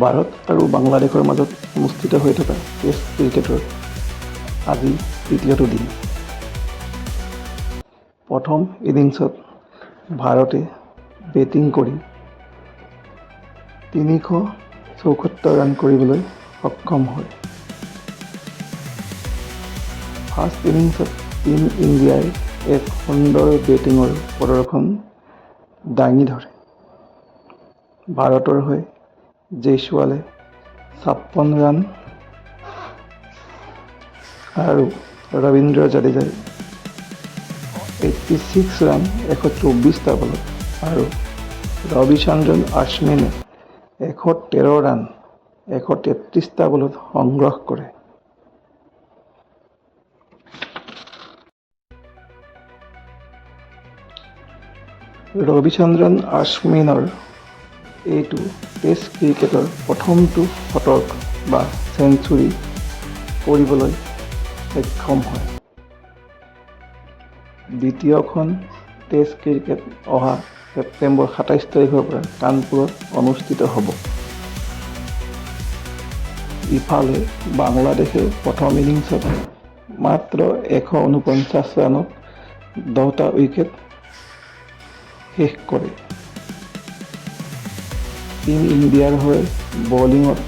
ভাৰত আৰু বাংলাদেশৰ মাজত অনুষ্ঠিত হৈ থকা টেষ্ট ক্ৰিকেটৰ আজি তৃতীয়টো দিন। প্ৰথম ইনিংছত ভাৰতে বেটিং কৰি 374 ৰান কৰিবলৈ সক্ষম হয়। ফাৰ্ষ্ট ইনিংছত টীম ইণ্ডিয়াই এক সুন্দৰ বেটিঙৰ প্ৰদৰ্শন দাঙি ধৰে। ভাৰতৰ হৈ জয়ছোৱালে 56 ৰান আৰু ৰবীন্দ্ৰ জাদেজাই 86 ৰান 124টা বলত আৰু ৰবিচন্দ্ৰন অশ্বিনে 113 ৰান 133টা বলত সংগ্ৰহ কৰে। ৰবিচন্দ্ৰন অশ্বিনৰ এইটো টেষ্ট ক্ৰিকেটৰ প্ৰথমটো শতক বা চেঞ্চুৰী কৰিবলৈ সক্ষম হয়। দ্বিতীয়খন টেষ্ট ক্ৰিকেট অহা ছেপ্টেম্বৰ 27 তাৰিখৰ পৰা কানপুৰত অনুষ্ঠিত হ'ব। ইফালে বাংলাদেশে প্ৰথম ইনিংছত মাত্ৰ 149 ৰানত 10টা উইকেট শেষ কৰে। টীম ইণ্ডিয়াৰ হৈ বলিঙত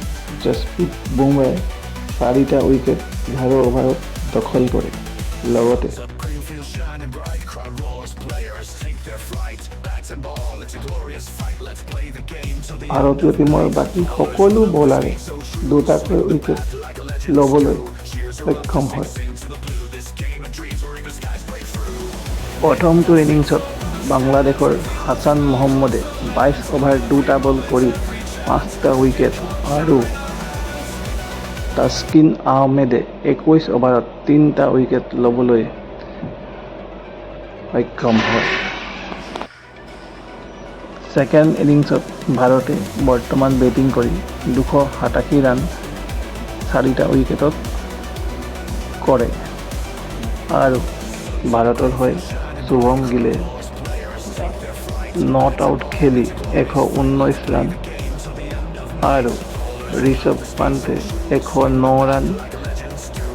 জসপ্ৰীত বুমৰাহে 4টা উইকেট 11 অভাৰত দখল কৰে। লগতে ভাৰতীয় টীমৰ বাকী সকলো বলাৰে 2টাকৈ উইকেট ল'বলৈ সক্ষম হয়। প্ৰথমটো ইনিংছত বাংলাদেশৰ হাছান মহম্মদে 22 অভাৰ 2টা বল কৰি 5টা উইকেট আৰু তাস্কিন আহমেদে 21 অভাৰত 3টা উইকেট ল'বলৈ সক্ষম হয়। ছেকেণ্ড ইনিংছত ভাৰতে বৰ্তমান বেটিং কৰি 287 ৰান 4টা উইকেটত কৰে আৰু ভাৰতৰ হৈ শুভম গিলে নট আউট খেলি 119 ৰান আৰু ঋষভ পান্তে 109 ৰান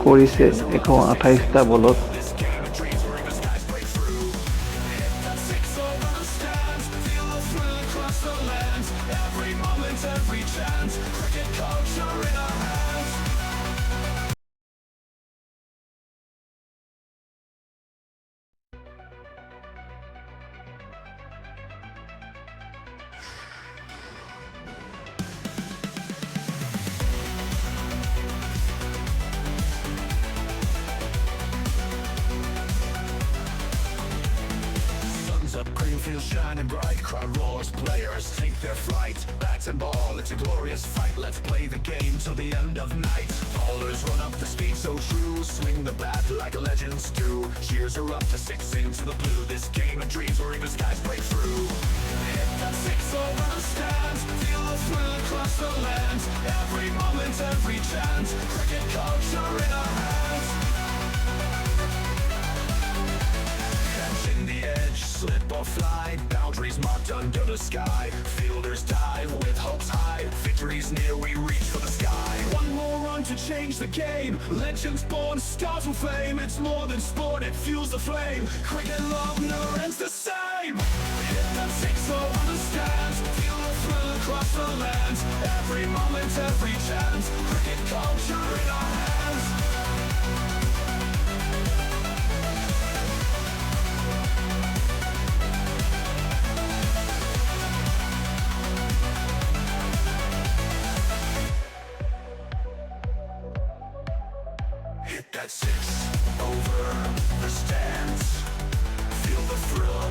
কৰিছে 128টা বলত। Greenfield shining bright, crowd roars, players take their flight. Bats and ball, it's a glorious fight. Let's play the game till the end of night. Ballers run up the speed so true, swing the bat like legends do. Cheers are up to 6 into the blue. This game of dreams where even skies break through. Hit that 6 over the stands, feel the thrill across the lands. Every moment, every chance, cricket culture in our hands. Catching the edge, slip or fly, boundaries marked under the sky. Fielders dive with hopes high, victory's near, we reach for the sky. One more run to change the game, legends born, stars will flame. It's more than sport, it fuels the flame. Cricket love never ends the same. Hit that 6 over the stands, feel the thrill across the lands. Every moment, every chance, cricket culture in our hands. Hit that 6 over the stands, feel the thrill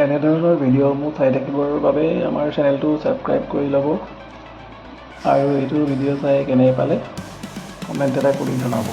এনেধৰণৰ ভিডিঅ'সমূহ চাই থাকিবৰ বাবে আমাৰ চেনেলটো subscribe কৰি ল'ব আৰু এইটো ভিডিঅ' চাই কেনে পালে কমেণ্ট এটা কৰি জনাব।